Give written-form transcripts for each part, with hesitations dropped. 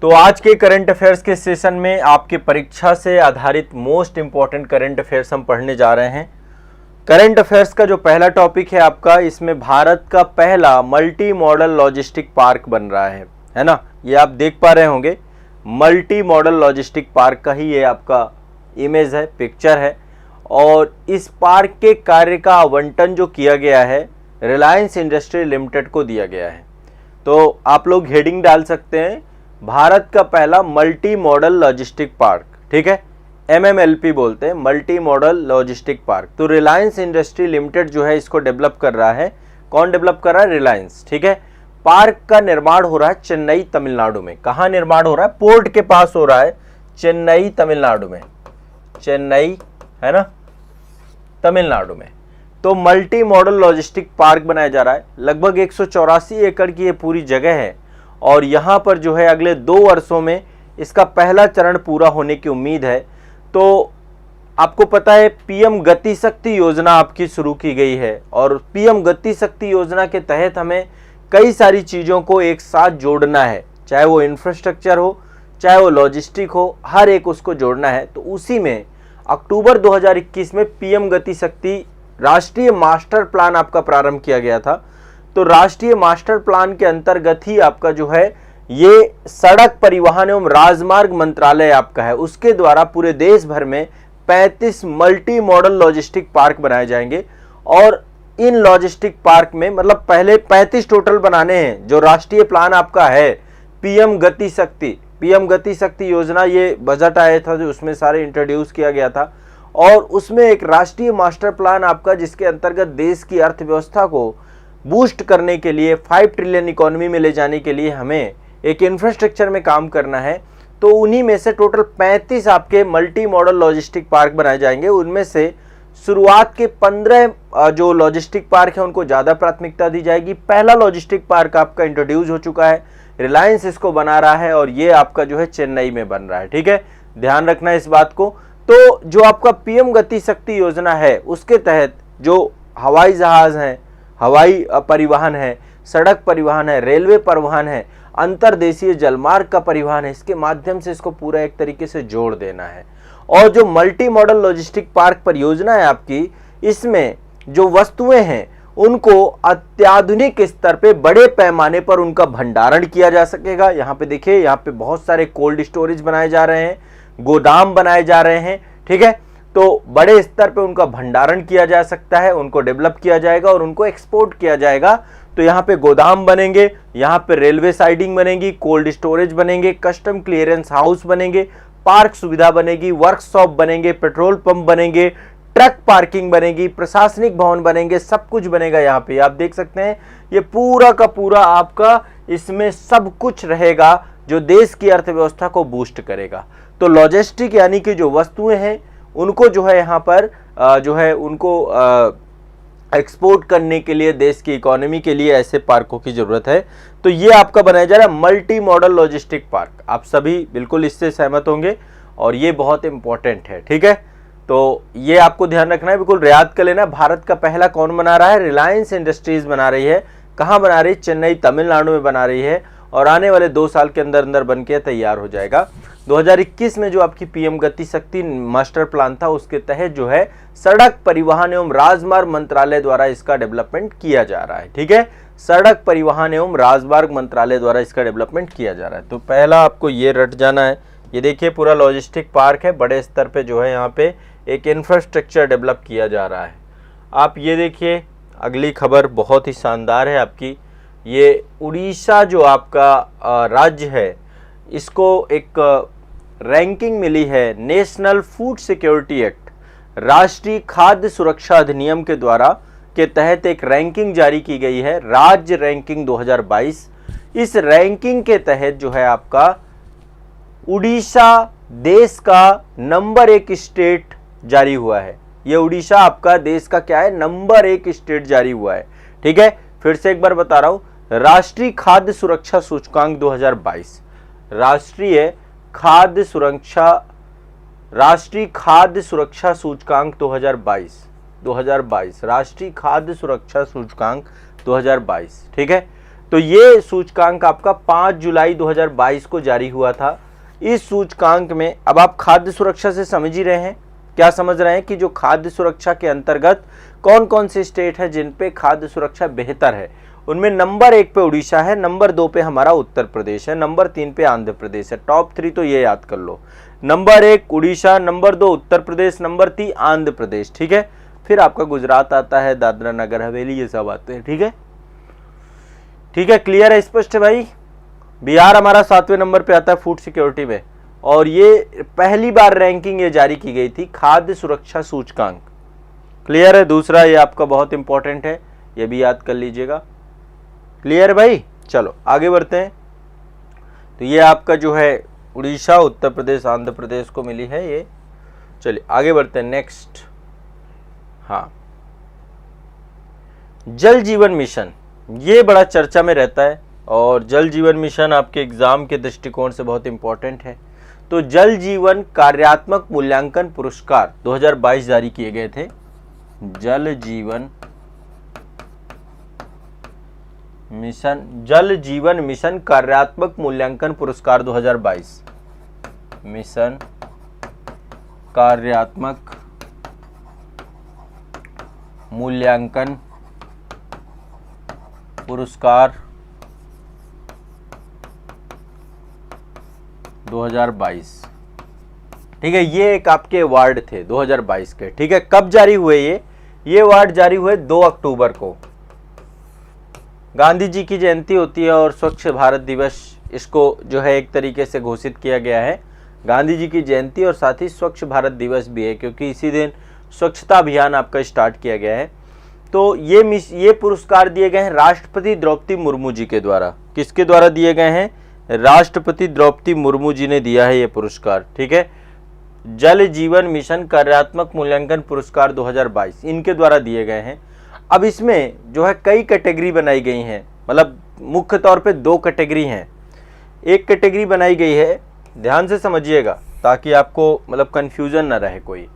तो आज के करंट अफेयर्स के सेशन में आपके परीक्षा से आधारित मोस्ट इंपॉर्टेंट करंट अफेयर्स हम पढ़ने जा रहे हैं। करंट अफेयर्स का जो पहला टॉपिक है आपका, इसमें भारत का पहला मल्टी मॉडल लॉजिस्टिक पार्क बन रहा है ना। ये आप देख पा रहे होंगे, मल्टी मॉडल लॉजिस्टिक पार्क का ही ये आपका इमेज है, पिक्चर है। और इस पार्क के कार्य का आवंटन जो किया गया है रिलायंस इंडस्ट्री लिमिटेड को दिया गया है। तो आप लोग हेडिंग डाल सकते हैं, भारत का पहला मल्टी मॉडल लॉजिस्टिक पार्क, ठीक है, MMLP बोलते हैं, मल्टी मॉडल लॉजिस्टिक पार्क। तो रिलायंस इंडस्ट्री लिमिटेड जो है इसको डेवलप कर रहा है। कौन डेवलप कर रहा है? रिलायंस, ठीक है। पार्क का निर्माण हो रहा है चेन्नई तमिलनाडु में। कहाँ निर्माण हो रहा है? पोर्ट के पास हो रहा है, चेन्नई तमिलनाडु में, चेन्नई है ना, तमिलनाडु में। तो मल्टी मॉडल लॉजिस्टिक पार्क बनाया जा रहा है। लगभग 184 एकड़ की ये पूरी जगह है और यहाँ पर जो है अगले 2 वर्षों में इसका पहला चरण पूरा होने की उम्मीद है। तो आपको पता है PM गति शक्ति योजना आपकी शुरू की गई है और PM गति शक्ति योजना के तहत हमें कई सारी चीज़ों को एक साथ जोड़ना है, चाहे वो इंफ्रास्ट्रक्चर हो, चाहे वो लॉजिस्टिक हो, हर एक उसको जोड़ना है। तो उसी में अक्टूबर 2021 में PM गति शक्ति राष्ट्रीय मास्टर प्लान आपका प्रारंभ किया गया था। तो राष्ट्रीय मास्टर प्लान के अंतर्गत ही आपका जो है ये सड़क परिवहन एवं राजमार्ग मंत्रालय आपका है, उसके द्वारा पूरे देश भर में 35 मल्टी मॉडल लॉजिस्टिक पार्क बनाए जाएंगे। और इन लॉजिस्टिक पार्क में मतलब पहले 35 टोटल बनाने हैं। जो राष्ट्रीय प्लान आपका है PM गति शक्ति योजना, ये बजट आया था जो उसमें सारे इंट्रोड्यूस किया गया था और उसमें एक राष्ट्रीय मास्टर प्लान आपका, जिसके अंतर्गत देश की अर्थव्यवस्था को बूस्ट करने के लिए 5 ट्रिलियन इकोनॉमी में ले जाने के लिए हमें एक इंफ्रास्ट्रक्चर में काम करना है। तो उन्हीं में से टोटल 35 आपके मल्टी मॉडल लॉजिस्टिक पार्क बनाए जाएंगे। उनमें से शुरुआत के 15 जो लॉजिस्टिक पार्क है उनको ज़्यादा प्राथमिकता दी जाएगी। पहला लॉजिस्टिक पार्क आपका इंट्रोड्यूस हो चुका है, रिलायंस इसको बना रहा है और ये आपका जो है चेन्नई में बन रहा है, ठीक है, ध्यान रखना इस बात को। तो जो आपका PM गति शक्ति योजना है उसके तहत जो हवाई जहाज हैं, हवाई परिवहन है, सड़क परिवहन है, रेलवे परिवहन है, अंतर्देशीय जलमार्ग का परिवहन है, इसके माध्यम से इसको पूरा एक तरीके से जोड़ देना है। और जो मल्टी मॉडल लॉजिस्टिक पार्क परियोजना है आपकी, इसमें जो वस्तुएं हैं उनको अत्याधुनिक स्तर पे बड़े पैमाने पर उनका भंडारण किया जा सकेगा। यहाँ पे देखिए, यहाँ पे बहुत सारे कोल्ड स्टोरेज बनाए जा रहे हैं, गोदाम बनाए जा रहे हैं, ठीक है। तो बड़े स्तर पे उनका भंडारण किया जा सकता है, उनको डेवलप किया जाएगा और उनको एक्सपोर्ट किया जाएगा। तो यहाँ पे गोदाम बनेंगे, यहाँ पे रेलवे साइडिंग बनेगी, कोल्ड स्टोरेज बनेंगे, कस्टम क्लियरेंस हाउस बनेंगे, पार्क सुविधा बनेगी, वर्कशॉप बनेंगे, पेट्रोल पंप बनेंगे, ट्रक पार्किंग बनेगी, प्रशासनिक भवन बनेंगे, सब कुछ बनेगा। यहाँ पे आप देख सकते हैं ये पूरा का पूरा आपका इसमें सब कुछ रहेगा जो देश की अर्थव्यवस्था को बूस्ट करेगा। तो लॉजिस्टिक यानी कि जो वस्तुएं हैं उनको जो है यहाँ पर जो है उनको एक्सपोर्ट करने के लिए, देश की इकोनॉमी के लिए ऐसे पार्कों की जरूरत है। तो ये आपका बनाया जा रहा है मल्टी मॉडल लॉजिस्टिक पार्क। आप सभी बिल्कुल इससे सहमत होंगे और ये बहुत इंपॉर्टेंट है, ठीक है। तो ये आपको ध्यान रखना है, बिल्कुल याद कर लेना। भारत का पहला कौन बना रहा है? रिलायंस इंडस्ट्रीज बना रही है। कहाँ बना रही है? चेन्नई तमिलनाडु में बना रही है और आने वाले 2 साल के अंदर अंदर बन के तैयार हो जाएगा। 2021 में जो आपकी PM गति शक्ति मास्टर प्लान था उसके तहत जो है सड़क परिवहन एवं राजमार्ग मंत्रालय द्वारा इसका डेवलपमेंट किया जा रहा है, ठीक है। सड़क परिवहन एवं राजमार्ग मंत्रालय द्वारा इसका डेवलपमेंट किया जा रहा है। तो पहला आपको ये रट जाना है। ये देखिए पूरा लॉजिस्टिक पार्क है, बड़े स्तर पे जो है यहाँ पे एक इंफ्रास्ट्रक्चर डेवलप किया जा रहा है। आप ये देखिए, अगली खबर बहुत ही शानदार है आपकी। ये उड़ीसा जो आपका राज्य है, इसको एक रैंकिंग मिली है नेशनल फूड सिक्योरिटी एक्ट, राष्ट्रीय खाद्य सुरक्षा अधिनियम के द्वारा के तहत एक रैंकिंग जारी की गई है, राज्य रैंकिंग 2022। इस रैंकिंग के तहत जो है आपका उड़ीसा देश का नंबर 1 स्टेट जारी हुआ है। ये उड़ीसा आपका देश का क्या है? नंबर 1 स्टेट जारी हुआ है, ठीक है। फिर से एक बार बता रहा हूं, राष्ट्रीय खाद्य सुरक्षा सूचकांक 2022, राष्ट्रीय खाद्य सुरक्षा सूचकांक 2022, राष्ट्रीय खाद्य सुरक्षा सूचकांक 2022, ठीक है। तो ये सूचकांक आपका 5 जुलाई 2022 को जारी हुआ था। इस सूचकांक में अब आप खाद्य सुरक्षा से समझ ही रहे हैं, क्या समझ रहे हैं कि जो खाद्य सुरक्षा के अंतर्गत कौन कौन से स्टेट है जिन पे खाद्य सुरक्षा बेहतर है। उनमें नंबर 1 पे उड़ीसा है, नंबर 2 पे हमारा उत्तर प्रदेश है, नंबर 3 पे आंध्र प्रदेश है। टॉप 3 तो ये याद कर लो, number 1 Orissa, number 2 Uttar Pradesh, number 3 Andhra Pradesh. ठीक है, फिर आपका गुजरात आता है, दादरा नगर हवेली, ये सब आते हैं। ठीक है, ठीक है, क्लियर है, स्पष्ट है भाई। बिहार हमारा 7वें नंबर पे आता है फूड सिक्योरिटी में, और ये पहली बार रैंकिंग ये जारी की गई थी खाद्य सुरक्षा सूचकांक। क्लियर है। दूसरा ये आपका बहुत इंपॉर्टेंट है, ये भी याद कर लीजिएगा। क्लियर है भाई। चलो आगे बढ़ते हैं। तो ये आपका जो है उड़ीसा, उत्तर प्रदेश, आंध्र प्रदेश को मिली है ये। चलिए आगे बढ़ते हैं नेक्स्ट। हाँ, जल जीवन मिशन, ये बड़ा चर्चा में रहता है, और जल जीवन मिशन आपके एग्जाम के दृष्टिकोण से बहुत इंपॉर्टेंट है। तो जल जीवन कार्यात्मक मूल्यांकन पुरस्कार 2022 जारी किए गए थे। जल जीवन मिशन कार्यात्मक मूल्यांकन पुरस्कार 2022, मिशन कार्यात्मक मूल्यांकन पुरस्कार 2022। ठीक है, ये एक आपके अवार्ड थे 2022 के। ठीक है, कब जारी हुए ये अवार्ड जारी हुए 2 अक्टूबर को। गांधी जी की जयंती होती है और स्वच्छ भारत दिवस इसको जो है एक तरीके से घोषित किया गया है। गांधी जी की जयंती और साथ ही स्वच्छ भारत दिवस भी है, क्योंकि इसी दिन स्वच्छता अभियान आपका स्टार्ट किया गया है। तो ये पुरस्कार दिए गए हैं राष्ट्रपति द्रौपदी मुर्मू जी के द्वारा। किसके द्वारा दिए गए हैं? राष्ट्रपति द्रौपदी मुर्मू जी ने दिया है ये पुरस्कार। ठीक है, जल जीवन मिशन कार्यात्मक मूल्यांकन पुरस्कार 2022 इनके द्वारा दिए गए हैं। अब इसमें जो है कई कैटेगरी बनाई गई हैं, मतलब मुख्य तौर पे 2 कैटेगरी हैं। एक कैटेगरी बनाई गई है, ध्यान से समझिएगा ताकि आपको मतलब कंफ्यूजन ना रहे कोई।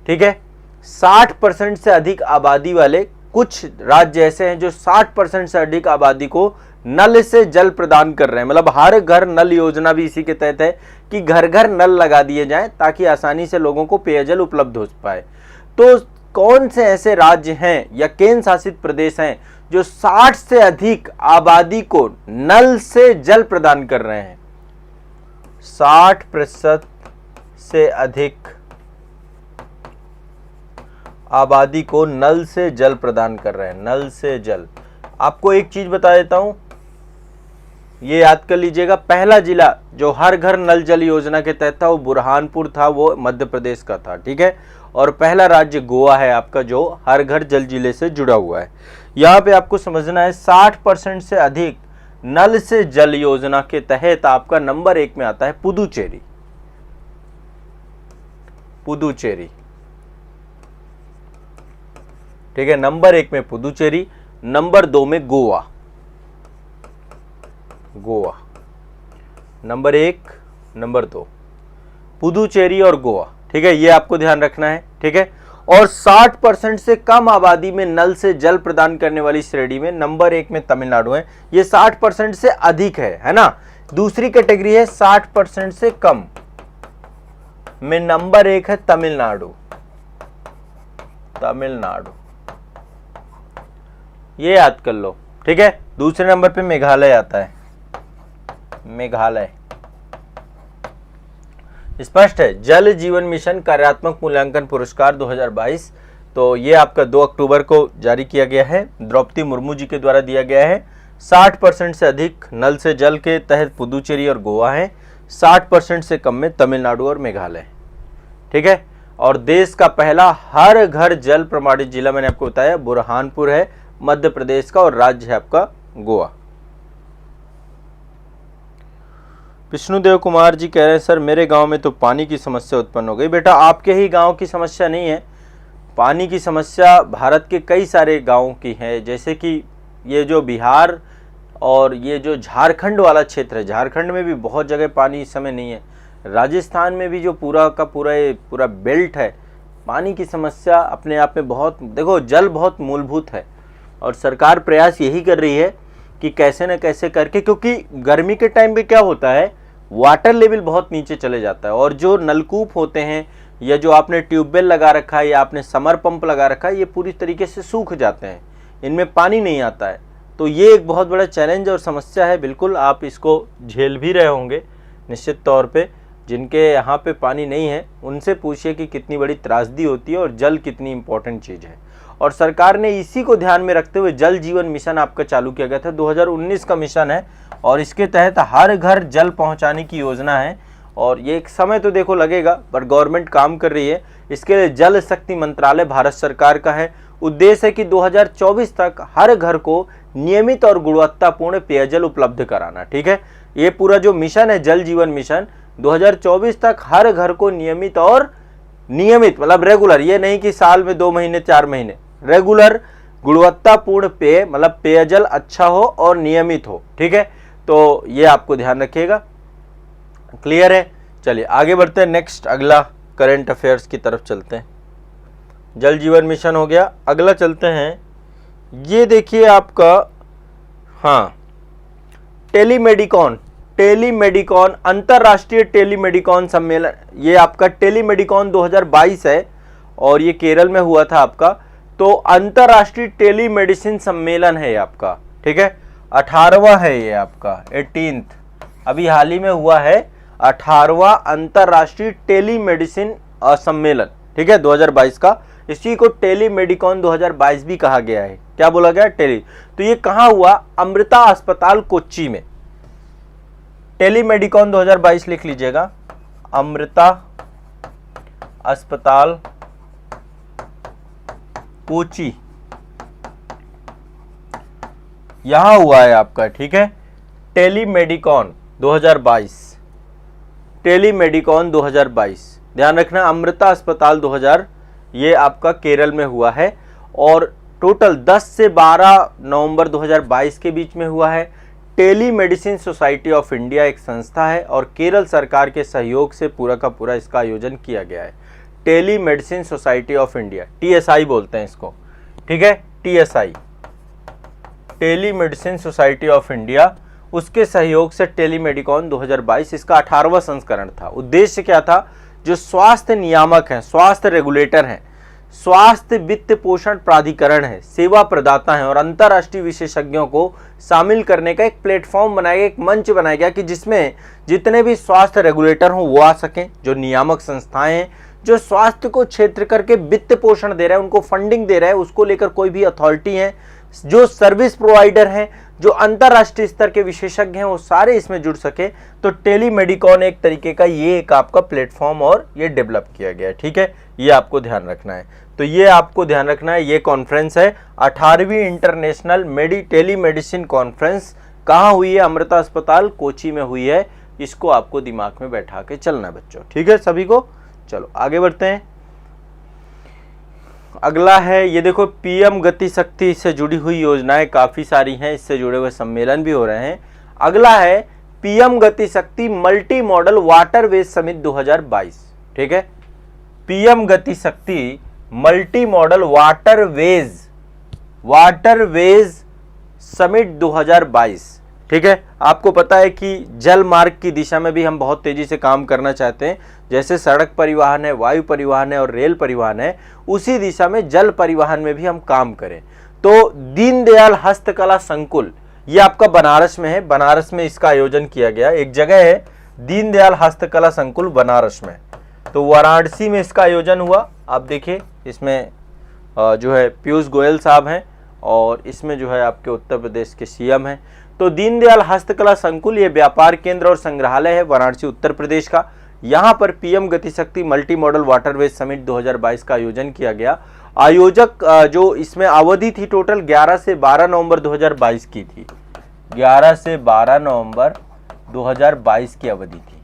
ठीक है, 60% से अधिक आबादी वाले कुछ राज्य ऐसे हैं जो 60% से अधिक आबादी को नल से जल प्रदान कर रहे हैं। मतलब हर घर नल योजना भी इसी के तहत है कि घर घर नल लगा दिए जाएं ताकि आसानी से लोगों को पेयजल उपलब्ध हो पाए। तो कौन से ऐसे राज्य हैं या केंद्र शासित प्रदेश हैं जो 60 से अधिक आबादी को नल से जल प्रदान कर रहे हैं? 60% से अधिक आबादी को नल से जल प्रदान कर रहे हैं। नल से जल, आपको एक चीज बता देता हूं, ये याद कर लीजिएगा। पहला जिला जो हर घर नल जल योजना के तहत था वो बुरहानपुर था, वो मध्य प्रदेश का था। ठीक है, और पहला राज्य गोवा है आपका जो हर घर जल जिले से जुड़ा हुआ है। यहाँ पे आपको समझना है 60% से अधिक नल से जल योजना के तहत आपका नंबर 1 में आता है पुदुचेरी। पुदुचेरी, ठीक है, नंबर 1 में पुदुचेरी, नंबर 2 में गोवा। गोवा नंबर 1, नंबर 2 पुदुचेरी और गोवा। ठीक है, ये आपको ध्यान रखना है। ठीक है, और 60% से कम आबादी में नल से जल प्रदान करने वाली श्रेणी में नंबर 1 में तमिलनाडु है। ये 60% से अधिक है ना। दूसरी कैटेगरी है 60% से कम में नंबर 1 है तमिलनाडु। तमिलनाडु, ये याद कर लो। ठीक है, दूसरे नंबर पे मेघालय आता है। मेघालय, स्पष्ट है। जल जीवन मिशन कार्यात्मक मूल्यांकन पुरस्कार 2022, तो ये आपका 2 अक्टूबर को जारी किया गया है, द्रौपदी मुर्मू जी के द्वारा दिया गया है। 60% से अधिक नल से जल के तहत पुदुचेरी और गोवा है, 60% से कम में तमिलनाडु और मेघालय। ठीक है, और देश का पहला हर घर जल प्रमाणित जिला मैंने आपको बताया बुरहानपुर है, मध्य प्रदेश का, और राज्य है आपका गोवा। विष्णुदेव कुमार जी कह रहे हैं सर मेरे गांव में तो पानी की समस्या उत्पन्न हो गई। बेटा आपके ही गांव की समस्या नहीं है, पानी की समस्या भारत के कई सारे गांवों की है। जैसे कि ये जो बिहार और ये जो झारखंड वाला क्षेत्र है, झारखंड में भी बहुत जगह पानी इस समय नहीं है। राजस्थान में भी जो पूरा बेल्ट है, पानी की समस्या अपने आप में बहुत, देखो जल बहुत मूलभूत है और सरकार प्रयास यही कर रही है कि कैसे न कैसे करके, क्योंकि गर्मी के टाइम पे क्या होता है, वाटर लेवल बहुत नीचे चले जाता है और जो नलकूप होते हैं या जो आपने ट्यूबवेल लगा रखा है या आपने समर पंप लगा रखा है, ये पूरी तरीके से सूख जाते हैं, इनमें पानी नहीं आता है। तो ये एक बहुत बड़ा चैलेंज और समस्या है। बिल्कुल आप इसको झेल भी रहे होंगे निश्चित तौर पे। जिनके यहाँ पे पानी नहीं है उनसे पूछिए कि कितनी बड़ी त्रासदी होती है और जल कितनी इंपॉर्टेंट चीज़ है। और सरकार ने इसी को ध्यान में रखते हुए जल जीवन मिशन आपका चालू किया गया था, 2019 का मिशन है और इसके तहत हर घर जल पहुँचाने की योजना है। और ये एक समय तो देखो लगेगा, पर गवर्नमेंट काम कर रही है। इसके लिए जल शक्ति मंत्रालय भारत सरकार का है। उद्देश्य है कि 2024 तक हर घर को नियमित और गुणवत्तापूर्ण पेयजल उपलब्ध कराना। ठीक है, ये पूरा जो मिशन है जल जीवन मिशन, 2024 तक हर घर को नियमित मतलब रेगुलर, ये नहीं कि साल में 2 महीने 4 महीने, रेगुलर गुणवत्तापूर्ण पेय मतलब पेयजल अच्छा हो और नियमित हो। ठीक है, तो ये आपको ध्यान रखिएगा। क्लियर है? चलिए आगे बढ़ते हैं। नेक्स्ट अगला करंट अफेयर्स की तरफ चलते हैं। जल जीवन मिशन हो गया, अगला चलते हैं। ये देखिए आपका, हाँ, टेलीमेडिकॉन अंतरराष्ट्रीय टेलीमेडिकॉन सम्मेलन, ये आपका टेलीमेडिकॉन 2022 है और ये केरल में हुआ था आपका। तो अंतरराष्ट्रीय टेलीमेडिसिन सम्मेलन है ये आपका। ठीक है, 18वां है ये आपका, 18th अभी हाल ही में हुआ है, 18वां अंतरराष्ट्रीय टेलीमेडिसिन सम्मेलन। ठीक है, 2022 का। इसी को टेलीमेडिकॉन 2022 भी कहा गया है। क्या बोला गया? टेली। तो ये कहाँ हुआ? अमृता अस्पताल कोच्चि में। टेलीमेडिकॉन 2022 लिख लीजिएगा, अमृता अस्पताल कोच्चि, यहां हुआ है आपका। ठीक है, टेलीमेडिकॉन 2022, टेलीमेडिकॉन 2022 ध्यान रखना, अमृता अस्पताल 2000, ये आपका केरल में हुआ है और टोटल 10 से 12 नवंबर 2022 के बीच में हुआ है। टेलीमेडिसिन सोसाइटी ऑफ इंडिया एक संस्था है और केरल सरकार के सहयोग से पूरा का पूरा इसका आयोजन किया गया है। Telemedicine society of India, TSI बोलते हैं इसको। ठीक है, TSI, telemedicine society of India, उसके सहयोग से टेलीमेडिकॉन 2022 इसका 18वां संस्करण था। उद्देश्य क्या था? जो स्वास्थ्य नियामक हैं, स्वास्थ्य रेगुलेटर हैं, स्वास्थ्य वित्त पोषण प्राधिकरण है, सेवा प्रदाता हैं और अंतर्राष्ट्रीय विशेषज्ञों को शामिल करने का एक प्लेटफॉर्म बनाया गया, एक मंच बनाया गया कि जिसमें जितने भी स्वास्थ्य रेगुलेटर हों वो आ सकें, जो नियामक संस्थाएं हैं, जो स्वास्थ्य को क्षेत्र करके वित्त पोषण दे रहा है, उनको फंडिंग दे रहा है, उसको लेकर कोई भी अथॉरिटी है, जो सर्विस प्रोवाइडर हैं, जो अंतर्राष्ट्रीय स्तर के विशेषज्ञ हैं, वो सारे इसमें जुड़ सके। तो टेलीमेडिकॉन एक तरीके का ये एक आपका प्लेटफॉर्म और ये डेवलप किया गया है। ठीक है, ये आपको ध्यान रखना है। तो ये आपको ध्यान रखना है, ये कॉन्फ्रेंस है 18वीं इंटरनेशनल टेलीमेडिसिन कॉन्फ्रेंस। कहाँ हुई है? अमृता अस्पताल कोच्चि में हुई है। इसको आपको दिमाग में बैठा के चलना है बच्चों। ठीक है सभी को? चलो आगे बढ़ते हैं। अगला है, ये देखो, PM गति शक्ति से जुड़ी हुई योजनाएं काफ़ी सारी हैं, इससे जुड़े हुए सम्मेलन भी हो रहे हैं। अगला है PM गति शक्ति मल्टी मॉडल वाटरवेज समिट 2022। ठीक है, PM गति शक्ति मल्टी मॉडल वाटरवेज समिट 2022। ठीक है, आपको पता है कि जल मार्ग की दिशा में भी हम बहुत तेजी से काम करना चाहते हैं। जैसे सड़क परिवहन है, वायु परिवहन है और रेल परिवहन है, उसी दिशा में जल परिवहन में भी हम काम करें। तो दीनदयाल हस्तकला संकुल, ये आपका बनारस में है, बनारस में इसका आयोजन किया गया। एक जगह है दीनदयाल हस्तकला संकुल बनारस में, तो वाराणसी में इसका आयोजन हुआ। आप देखिए इसमें जो है पीयूष गोयल साहब हैं और इसमें जो है आपके उत्तर प्रदेश के CM हैं। तो दीनदयाल हस्तकला संकुल ये व्यापार केंद्र और संग्रहालय है वाराणसी उत्तर प्रदेश का। यहाँ पर PM Gatishakti multi modal waterways summit 2022 का आयोजन किया गया। आयोजक जो इसमें अवधि थी टोटल 11 से 12 नवंबर 2022 की थी, 11 से 12 नवंबर 2022 की अवधि थी।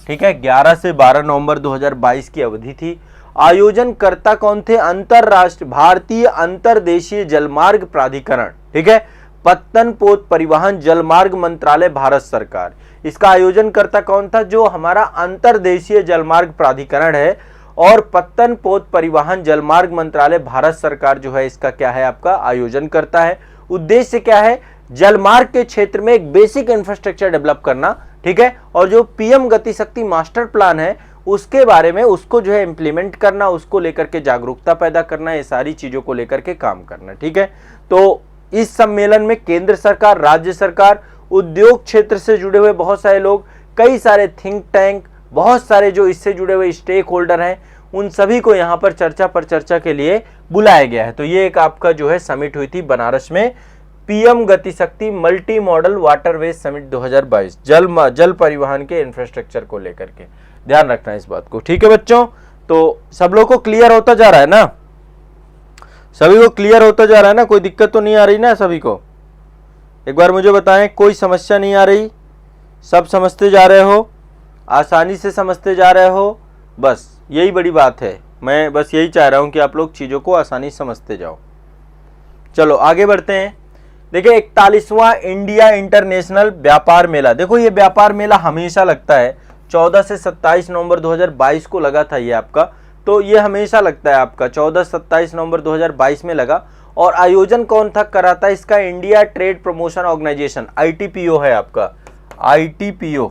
ठीक है, 11 से 12 नवंबर 2022 की अवधि थी। आयोजनकर्ता कौन थे? अंतरराष्ट्रीय भारतीय अंतरदेशीय जलमार्ग प्राधिकरण। ठीक है, पत्तनपोत परिवहन जलमार्ग मंत्रालय भारत सरकार। इसका आयोजनकर्ता कौन था? जो हमारा अंतरदेशीय जलमार्ग प्राधिकरण है और पत्तनपोत परिवहन जलमार्ग मंत्रालय भारत सरकार जो है इसका क्या है आपका आयोजन करता है। उद्देश्य क्या है? जलमार्ग के क्षेत्र में एक बेसिक इंफ्रास्ट्रक्चर डेवलप करना, ठीक है, और जो पीएम गति शक्ति मास्टर प्लान है उसके बारे में उसको जो है इंप्लीमेंट करना, उसको लेकर के जागरूकता पैदा करना, ये सारी चीजों को लेकर के काम करना, ठीक है। तो इस सम्मेलन में केंद्र सरकार, राज्य सरकार, उद्योग क्षेत्र से जुड़े हुए बहुत सारे लोग, कई सारे थिंक टैंक, बहुत सारे जो इससे जुड़े हुए स्टेक होल्डर हैं, उन सभी को यहाँ पर चर्चा के लिए बुलाया गया है। तो ये एक आपका जो है समिट हुई थी बनारस में, पीएम गति शक्ति मल्टी मॉडल वाटरवे समिट 2022, जल परिवहन के इंफ्रास्ट्रक्चर को लेकर के। ध्यान रखना इस बात को, ठीक है बच्चों। तो सब लोगों को क्लियर होता जा रहा है ना, सभी को क्लियर होता जा रहा है ना, कोई दिक्कत तो नहीं आ रही ना सभी को? एक बार मुझे बताएं, कोई समस्या नहीं आ रही? सब समझते जा रहे हो, आसानी से समझते जा रहे हो? बस यही बड़ी बात है, मैं बस यही चाह रहा हूं कि आप लोग चीज़ों को आसानी समझते जाओ। चलो आगे बढ़ते हैं। देखिए 41वां इंडिया इंटरनेशनल व्यापार मेला, देखो ये व्यापार मेला हमेशा लगता है, 14 से 27 नवंबर 2022 को लगा था ये आपका, तो ये हमेशा लगता है आपका 14-27 नवंबर 2022 में लगा। और आयोजन कौन था कराता इसका? India trade promotion organisation, ITPO है आपका, ITPO।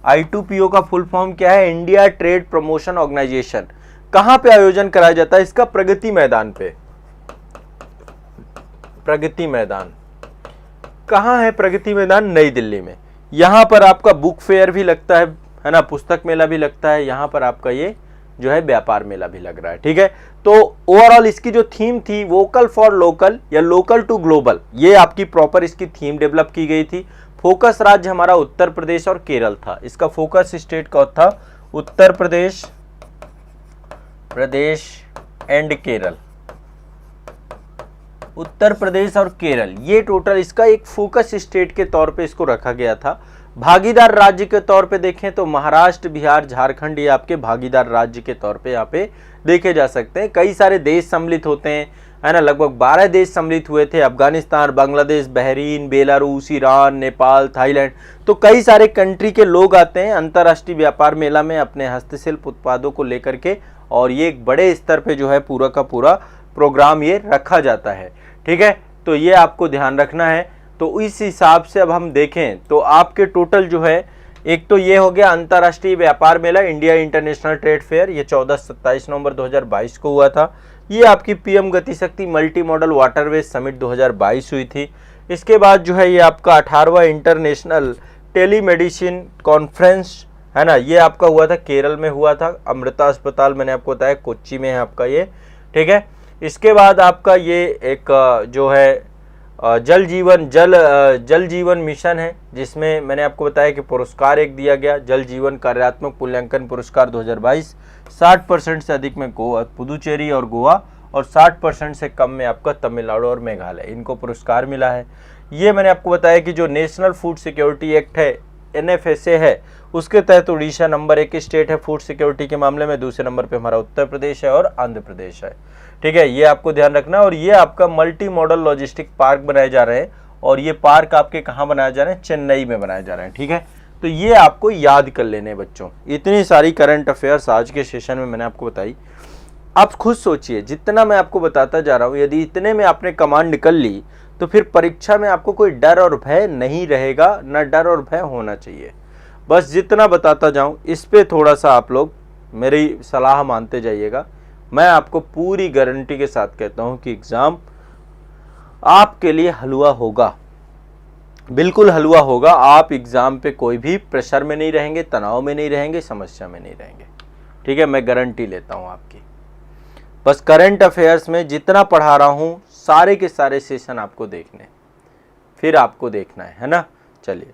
I2PO का फुल फॉर्म क्या है? India trade promotion organisation. कहां पे आयोजन कराया जाता है इसका? प्रगति मैदान पे। प्रगति मैदान कहां है? प्रगति मैदान नई दिल्ली में। यहां पर आपका बुक फेयर भी लगता है ना, पुस्तक मेला भी लगता है, यहां पर आपका ये जो है व्यापार मेला भी लग रहा है, ठीक है। तो ओवरऑल इसकी जो थीम थी वोकल फॉर लोकल या लोकल टू ग्लोबल, ये आपकी प्रॉपर इसकी थीम डेवलप की गई थी। फोकस राज्य हमारा उत्तर प्रदेश और केरल था, इसका फोकस स्टेट कौन था? उत्तर प्रदेश एंड केरल, उत्तर प्रदेश और केरल, ये टोटल इसका एक फोकस स्टेट के तौर पे इसको रखा गया था। भागीदार राज्य के तौर पे देखें तो महाराष्ट्र, बिहार, झारखंड ये आपके भागीदार राज्य के तौर पे यहाँ पे देखे जा सकते हैं। कई सारे देश सम्मिलित होते हैं, है ना, लगभग 12 देश सम्मिलित हुए थे, Afghanistan, Bangladesh, Bahrain, Belarus, Iran, Nepal, Thailand, तो कई सारे कंट्री के लोग आते हैं अंतर्राष्ट्रीय व्यापार मेला में अपने हस्तशिल्प उत्पादों को लेकर के, और ये एक बड़े स्तर पे जो है पूरा का पूरा प्रोग्राम ये रखा जाता है, ठीक है। तो ये आपको ध्यान रखना है। तो इस हिसाब से अब हम देखें तो आपके टोटल जो है, एक तो ये हो गया अंतर्राष्ट्रीय व्यापार मेला इंडिया इंटरनेशनल ट्रेड फेयर, ये 14-27 नवंबर 2022 को हुआ था। ये आपकी पीएम गति शक्ति मल्टी मॉडल वाटरवे समिट 2022 हुई थी। इसके बाद जो है ये आपका 18वां इंटरनेशनल टेलीमेडिसिन कॉन्फ्रेंस, है ना, ये आपका हुआ था, केरल में हुआ था, अमृता अस्पताल मैंने आपको बताया कोच्चि में है आपका ये, ठीक है। इसके बाद आपका ये एक जो है जल जीवन मिशन है, जिसमें मैंने आपको बताया कि पुरस्कार एक दिया गया, जल जीवन कार्यात्मक मूल्यांकन पुरस्कार 2022। 60% से अधिक में गोवा, पुदुचेरी और गोवा, और 60% से कम में आपका तमिलनाडु और मेघालय, इनको पुरस्कार मिला है। ये मैंने आपको बताया कि जो नेशनल फूड सिक्योरिटी एक्ट है, NFSA है, उसके तहत उड़ीसा नंबर 1 स्टेट है फूड सिक्योरिटी के मामले में, दूसरे नंबर पे हमारा उत्तर प्रदेश है और आंध्र प्रदेश है, ठीक है। ये आपको ध्यान रखना। और ये आपका मल्टी मॉडल लॉजिस्टिक पार्क बनाए जा रहे हैं, और ये पार्क आपके कहाँ बनाए जा रहे हैं? चेन्नई में बनाए जा रहे हैं, ठीक है। तो ये आपको याद कर लेने बच्चों, इतनी सारी करंट अफेयर्स आज के सेशन में मैंने आपको बताई। आप खुद सोचिए, जितना मैं आपको बताता जा रहा हूँ, यदि इतने में आपने कमांड कर ली तो फिर परीक्षा में आपको कोई डर और भय नहीं रहेगा, ना डर और भय होना चाहिए। बस जितना बताता जाऊं इस पे थोड़ा सा आप लोग मेरी सलाह मानते जाइएगा। मैं आपको पूरी गारंटी के साथ कहता हूं कि एग्जाम आपके लिए हलवा होगा, बिल्कुल हलवा होगा। आप एग्जाम पे कोई भी प्रेशर में नहीं रहेंगे, तनाव में नहीं रहेंगे, समस्या में नहीं रहेंगे, ठीक है, मैं गारंटी लेता हूं आपकी। बस करंट अफेयर्स में जितना पढ़ा रहा हूं सारे के सारे सेशन आपको देखने, फिर आपको देखना है ना। चलिए।